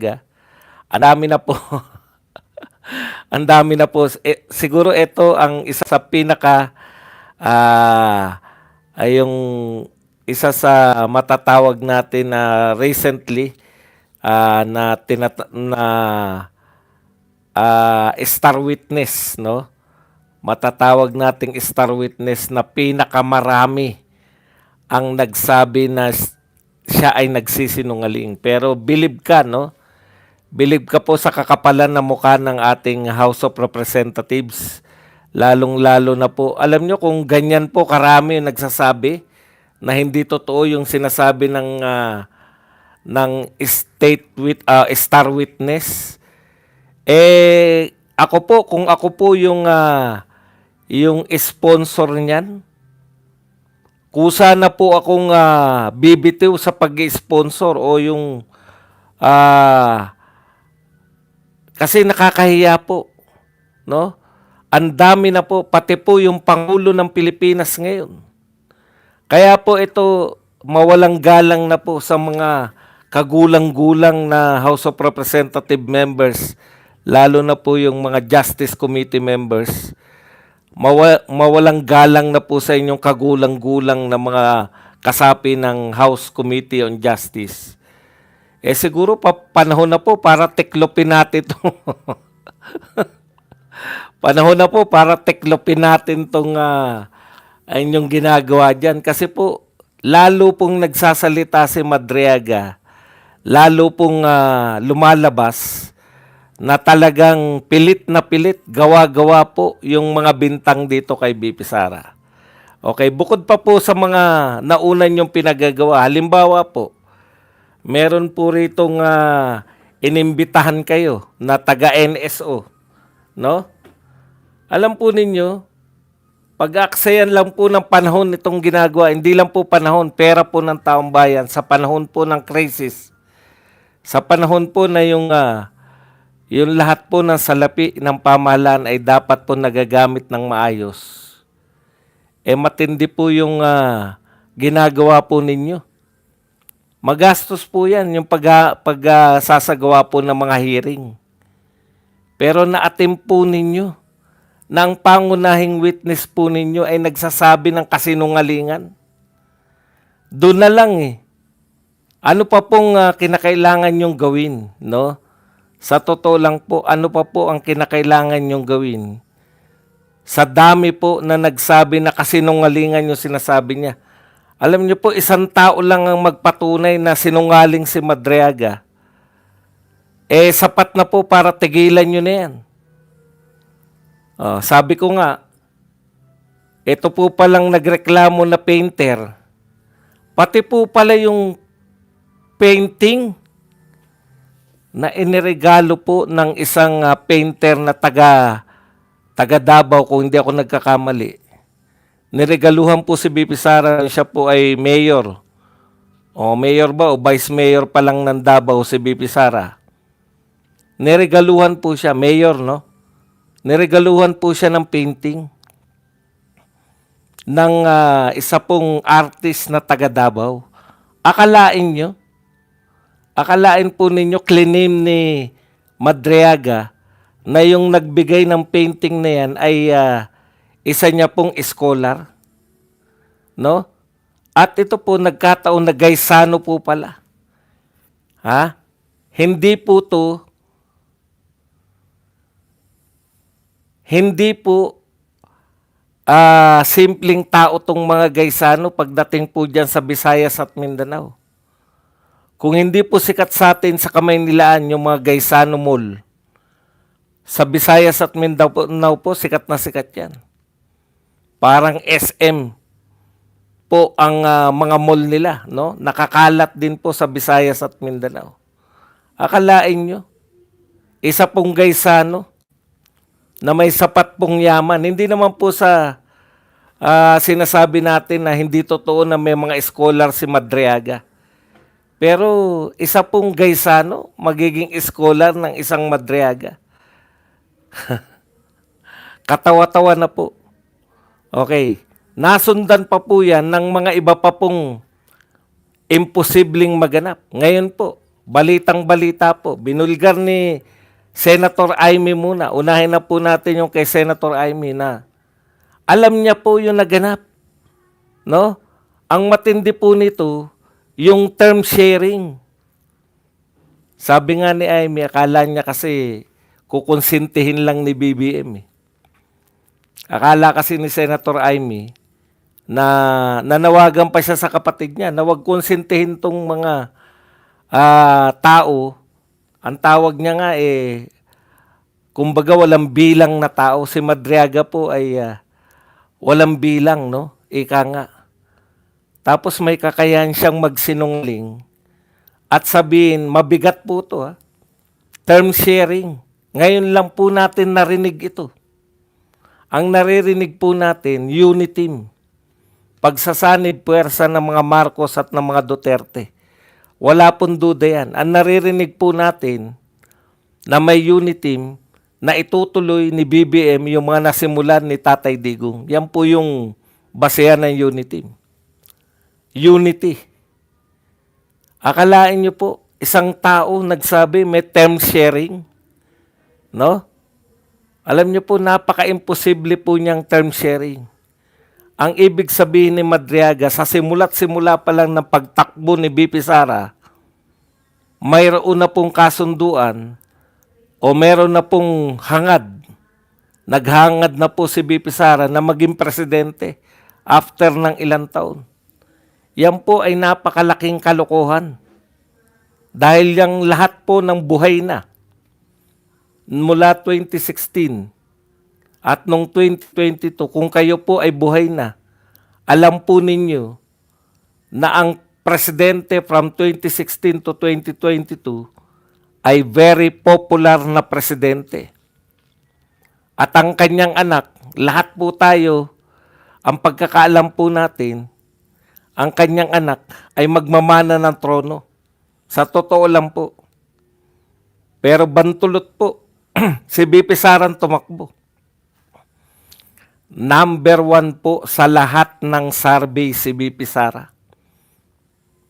Madriaga. Ang dami na po. Ang dami na po. Siguro ito ang isa sa pinaka ay yung isa sa matatawag natin na recently na star witness, no? Matatawag nating star witness na pinakamarami ang nagsabi na siya ay nagsisinungaling. Pero believe ka, no? Believe ka po sa kakapalan ng mukha ng ating House of Representatives. Lalong-lalo na po. Alam nyo kung ganyan po karami yung nagsasabi na hindi totoo yung sinasabi ng star witness. Ako po, kung ako po yung sponsor niyan, kusa na po akong bibitiw sa pag-sponsor o yung kasi nakakahiya po, no? Ang dami na po, pati po yung Pangulo ng Pilipinas ngayon. Kaya po ito, mawalang galang na po sa mga kagulang-gulang na House of Representative members, lalo na po yung mga Justice Committee members. Mawalang galang na po sa inyong kagulang-gulang na mga kasapi ng House Committee on Justice. Siguro panahon na po para tiklopin natin ito. Panahon na po para tiklopin natin itong inyong ginagawa dyan. Kasi po, lalo pong nagsasalita si Madriaga, lalo pong lumalabas na talagang pilit na pilit, gawa-gawa po yung mga bintang dito kay BP Sara. Okay, bukod pa po sa mga naunan yung pinagagawa, halimbawa po, meron po ritong inimbitahan kayo na taga-NSO, no? Alam po ninyo, pag-aksayan lang po ng panahon itong ginagawa, hindi lang po panahon, pera po ng taong bayan sa panahon po ng crisis. Sa panahon po na yung lahat po ng salapi ng pamahalaan ay dapat po nagagamit ng maayos. Matindi po yung ginagawa po ninyo. Magastos po yan yung sasagawa po ng mga hearing. Pero naatim po ninyo na ang pangunahing witness po ninyo ay nagsasabi ng kasinungalingan. Doon na lang Ano pa pong kinakailangan nyong gawin, no? Sa totoo lang po, ano pa po ang kinakailangan nyong gawin? Sa dami po na nagsabi na kasinungalingan yung sinasabi niya. Alam niyo po, isang tao lang ang magpatunay na sinungaling si Madriaga. Sapat na po para tigilan nyo na yan. Sabi ko nga, ito po palang nagreklamo na painter. Pati po pala yung painting na iniregalo po ng isang painter na taga Davao, kung hindi ako nagkakamali. Niregaluhan po si BP Sara, siya po ay mayor. Mayor ba o vice mayor pa lang ng Davao si BP Sara. Niregaluhan po siya, mayor, no? Niregaluhan po siya ng painting ng isa pong artist na taga Davao. Akalain po ninyo, klinim ni Madriaga na yung nagbigay ng painting na yan ay isa niya pong scholar, no? At ito po nagkataon na gaysano po pala. Hindi po simpleng tao tong mga gaysano pagdating po dyan sa Visayas at Mindanao. Kung hindi po sikat sa atin sa Kamaynilaan yung mga gaysano mall, sa Visayas at Mindanao po sikat na sikat yan. Parang SM po ang mga mall nila, no? Nakakalat din po sa Visayas at Mindanao. Akalain nyo, isa pong gaysano na may sapat pong yaman. Hindi naman po sa sinasabi natin na hindi totoo na may mga scholar si Madriaga. Pero isa pong gaysano, magiging scholar ng isang Madriaga. Katawa-tawa na po. Okay. Nasundan pa po yan ng mga iba pa pong imposibleng maganap. Ngayon po, Balitang-balita po. Binulgar ni Senator Amy muna. Unahin na po natin yung kay Senator Amy na alam niya po yung naganap. No? Ang matindi po nito, yung term sharing. Sabi nga ni Amy, akala niya kasi kukonsintihin lang ni BBM. Akala kasi ni Senator Amy na nanawagan pa siya sa kapatid niya na wag konsintihin tong mga tao. Ang tawag niya nga kumbaga walang bilang na tao. Si Madriaga po ay walang bilang, no? Ika nga. Tapos may kakayahan siyang magsinungaling at sabihin, mabigat po to, term sharing. Ngayon lang po natin narinig ito. Ang naririnig po natin, uniteam. Pagsasanib puwersa ng mga Marcos at ng mga Duterte. Wala pong duda yan. Ang naririnig po natin na may uniteam na itutuloy ni BBM yung mga nasimulan ni Tatay Digong. Yan po yung basehan ng uniteam. Unity. Akalain nyo po, isang tao nagsabi may term sharing. No? Alam nyo po, napaka-imposible po niyang term sharing. Ang ibig sabihin ni Madriaga, sa simula't simula pa lang ng pagtakbo ni BP Sara, mayroon na pong kasunduan o meron na pong hangad. Naghangad na po si BP Sara na maging presidente after ng ilang taon. Yan po ay napakalaking kalokohan. Dahil yung lahat po ng buhay na mula 2016 at nung 2022, kung kayo po ay buhay na, alam po ninyo na ang presidente from 2016 to 2022 ay very popular na presidente. At ang kanyang anak, lahat po tayo, ang pagkakaalam po natin, ang kanyang anak ay magmamana ng trono. Sa totoo lang po. Pero bantulot po, si BP Sara tumakbo. Number 1 po sa lahat ng survey si BP Sara.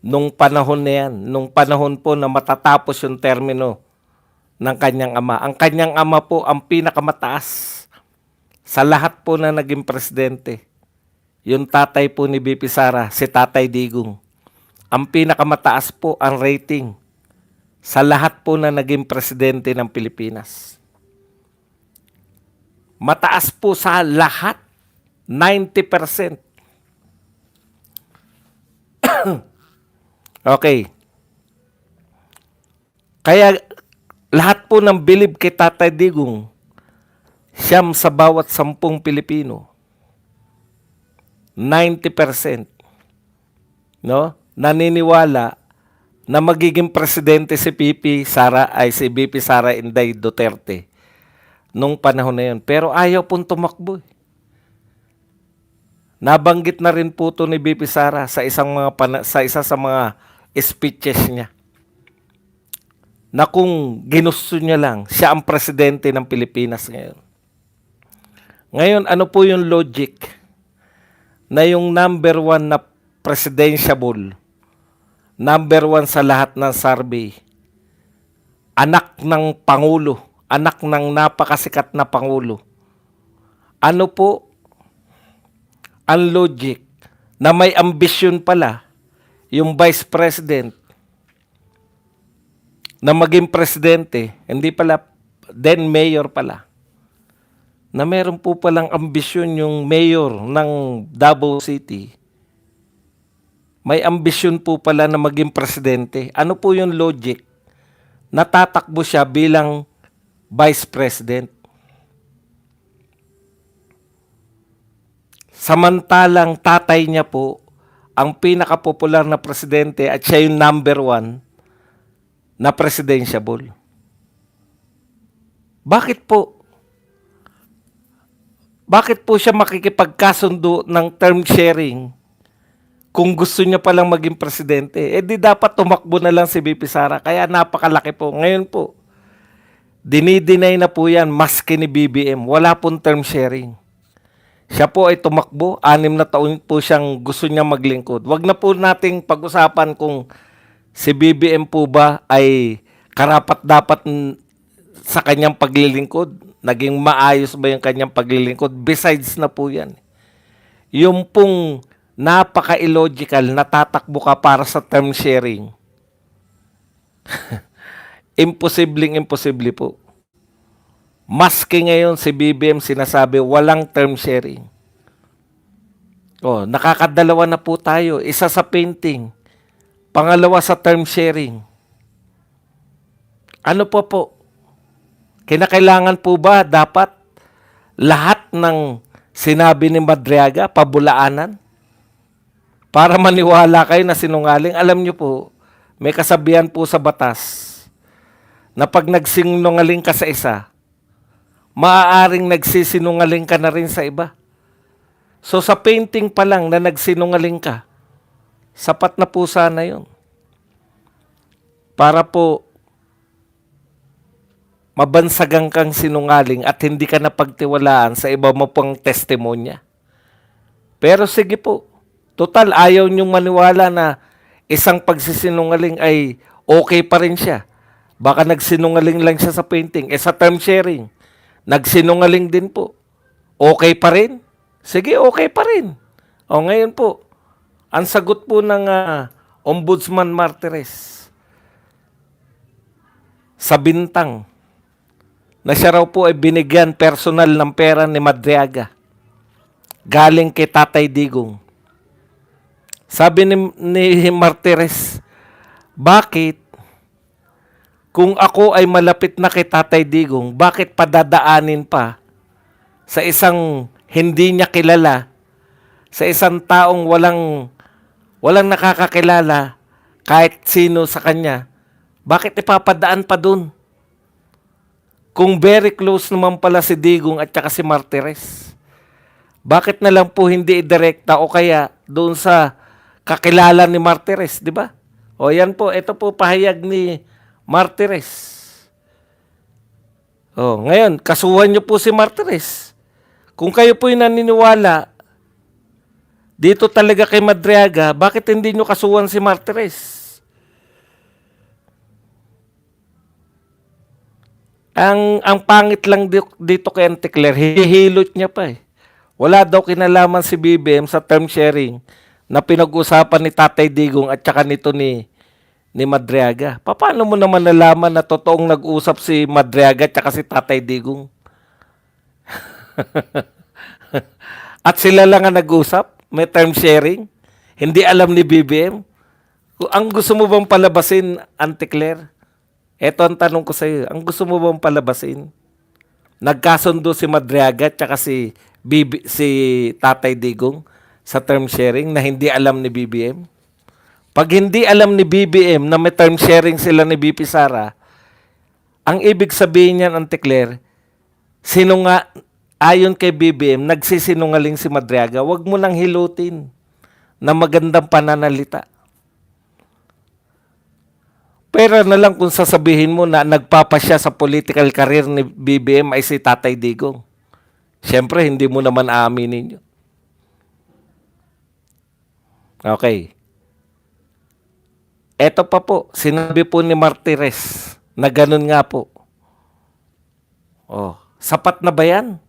Nung panahon na yan, nung panahon po na matatapos yung termino ng kanyang ama. Ang kanyang ama po ang pinakamataas sa lahat po na naging presidente. Yung tatay po ni BP Sara, si Tatay Digong. Ang pinakamataas po ang rating sa lahat po na naging presidente ng Pilipinas. Mataas po sa lahat, 90%. Okay. Kaya lahat po ng bilib kay Tatay Digong, siyam sa bawat 10 Pilipino, 90%, no? Naniniwala na magiging presidente si BP Sara Inday Duterte nung panahon na yun. Pero ayaw pong tumakbo. Nabanggit na rin po ito ni BP Sara sa isa sa mga speeches niya. Na kung ginusto niya lang, siya ang presidente ng Pilipinas ngayon. Ngayon, ano po yung logic na yung number 1 na presidentiable, number 1 sa lahat ng survey, anak ng Pangulo, anak ng napakasikat na Pangulo. Ano po ang logic na may ambisyon pala yung Vice President na maging presidente, hindi pala, then mayor pala, na meron po palang ambisyon yung mayor ng Davao City, may ambisyon po pala na maging presidente. Ano po yung logic? Natatakbo siya bilang Vice President. Samantalang tatay niya po ang pinakapopular na presidente at siya yung number 1 na presidentiable. Bakit po? Bakit po siya makikipagkasundo ng term sharing kung gusto niya palang maging presidente? Di dapat tumakbo na lang si BP Sara. Kaya napakalaki po. Ngayon po, dinideny na po yan maski ni BBM. Wala pong term sharing. Siya po ay tumakbo. 6 na taon po siyang gusto niya maglingkod. Wag na po nating pag-usapan kung Si BBM po ba ay karapat-dapat sa kanyang paglilingkod? Naging maayos ba yung kanyang paglilingkod? Besides na po yan. Yung pong napaka-illogical na tatakbo ka para sa term sharing. Imposible po. Maski ngayon si BBM sinasabi walang term sharing. Oh, nakakadalawa na po tayo. Isa sa painting. Pangalawa sa term sharing. Ano po? Kinakailangan po ba dapat lahat ng sinabi ni Madriaga pabulaanan? Para maniwala kayo na sinungaling? Alam nyo po, may kasabihan po sa batas na pag nagsinungaling ka sa isa, maaaring nagsisinungaling ka na rin sa iba. So sa painting pa lang na nagsinungaling ka, sapat na po sana yun. Para po mabansagang kang sinungaling at hindi ka napagtiwalaan sa iba mo pang testimonya. Pero sige po, total ayaw niyong maniwala na isang pagsisinungaling ay okay pa rin siya. Baka nagsinungaling lang siya sa painting. Sa term sharing, nagsinungaling din po. Okay pa rin? Sige, okay pa rin. O ngayon po, ang sagot po ng Ombudsman Martires sa bintang na siya raw po ay binigyan personal ng pera ni Madriaga galing kay Tatay Digong. Sabi ni Martires, bakit kung ako ay malapit na kay Tatay Digong, bakit padadaanin pa sa isang hindi niya kilala, sa isang taong walang nakakakilala kahit sino sa kanya, bakit ipapadaan pa dun? Kung very close naman pala si Digong at saka si Martires, bakit na lang po hindi idirekta o kaya doon sa kakilala ni Martires, di ba? O yan po, ito po pahayag ni Martires. O, ngayon, kasuhan niyo po si Martires. Kung kayo po'y naniniwala dito talaga kay Madriaga, bakit hindi nyo kasuhan si Martires? Ang pangit lang dito kay Auntie Claire, hihilot niya pa eh. Wala daw kinalaman si BBM sa term sharing na pinag-usapan ni Tatay Digong at saka nito ni Madriaga. Paano mo naman nalaman na totoong nag-usap si Madriaga at saka si Tatay Digong? At sila lang ang nag-usap? May term sharing? Hindi alam ni BBM? Ang gusto mo bang palabasin, Auntie Claire? Eto ang tanong ko sa iyo. Ang gusto mo bang palabasin? Nagkasundo si Madriaga at saka si Tatay Digong sa term sharing na hindi alam ni BBM? Pag hindi alam ni BBM na may term sharing sila ni BP Sara, ang ibig sabihin niyan, Auntie Claire, ayon kay BBM, nagsisinungaling si Madriaga, wag mo nang hilutin na magandang pananalita. Pero na lang kung sasabihin mo na nagpapasya sa political career ni BBM ay si Tatay Digong. Siyempre, hindi mo naman aaminin yun. Okay. Eto pa po, sinabi po ni Martires na ganun nga po. Oh, sapat na ba yan?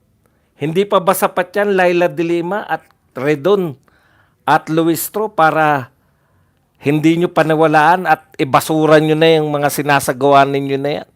Hindi pa ba sapat yan, Laila de Lima at Redon at Luistro para hindi nyo paniwalaan at ibasura nyo na yung mga sinasagawa ninyo na yan?